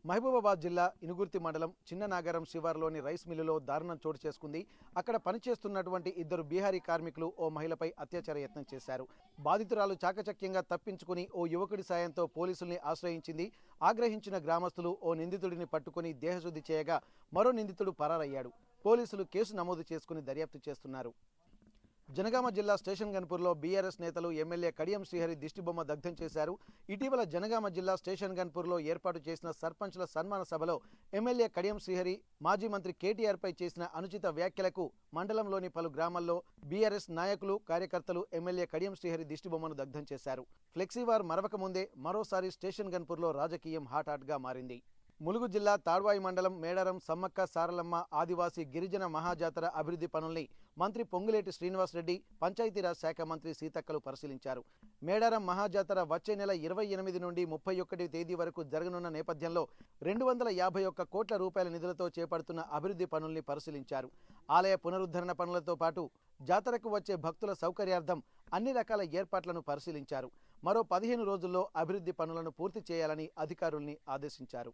మహబూబాబాద్ జిల్లా ఇనుగుర్తి మండలం చిన్ననాగరం శివార్లోని రైస్ మిల్లులో దారుణం చోటు చేసుకుంది. అక్కడ పనిచేస్తున్నటువంటి ఇద్దరు బీహారీ కార్మికులు ఓ మహిళపై అత్యాచార యత్నం చేశారు. బాధితురాలు చాకచక్యంగా తప్పించుకుని ఓ యువకుడి సాయంతో పోలీసుల్ని ఆశ్రయించింది. ఆగ్రహించిన గ్రామస్తులు ఓ నిందితుడిని పట్టుకుని దేహశుద్ధి చేయగా మరో నిందితుడు పరారయ్యాడు. పోలీసులు కేసు నమోదు చేసుకుని దర్యాప్తు చేస్తున్నారు. జనగామ జిల్లా స్టేషన్ గన్పూర్లో బీఆర్ఎస్ నేతలు ఎమ్మెల్యే కడియం శ్రీహరి దిష్టిబొమ్మ దగ్ధం చేశారు. ఇటీవల జనగామ జిల్లా స్టేషన్ గన్పూర్లో ఏర్పాటు చేసిన సర్పంచ్ల సన్మాన సభలో ఎమ్మెల్యే కడియం శ్రీహరి మాజీ మంత్రి కేటీఆర్ పై చేసిన అనుచిత వ్యాఖ్యలకు మండలంలోని పలు గ్రామాల్లో బీఆర్ఎస్ నాయకులు కార్యకర్తలు ఎమ్మెల్యే కడియం శ్రీహరి దిష్టిబొమ్మను దగ్ధం చేశారు. ఫ్లెక్సీవార్ మరవక ముందే మరోసారి స్టేషన్ గన్పూర్లో రాజకీయం హాట్గా మారింది. ములుగు జిల్లా తాడ్వాయి మండలం మేడారం సమ్మక్క సారలమ్మ ఆదివాసీ గిరిజన మహాజాతర అభివృద్ధి పనుల్ని మంత్రి పొంగులేటి శ్రీనివాసరెడ్డి, పంచాయతీరాజ్ శాఖ మంత్రి సీతక్కలు పరిశీలించారు. మేడారం మహాజాతర వచ్చే నెల 28 నుండి 31 తేదీ వరకు జరగనున్న నేపథ్యంలో 251 కోట్ల రూపాయల నిధులతో చేపడుతున్న అభివృద్ధి పనుల్ని పరిశీలించారు. ఆలయ పునరుద్ధరణ పనులతో పాటు జాతరకు వచ్చే భక్తుల సౌకర్యార్థం అన్ని రకాల ఏర్పాట్లను పరిశీలించారు. మరో 15 రోజుల్లో అభివృద్ధి పనులను పూర్తి చేయాలని అధికారుల్ని ఆదేశించారు.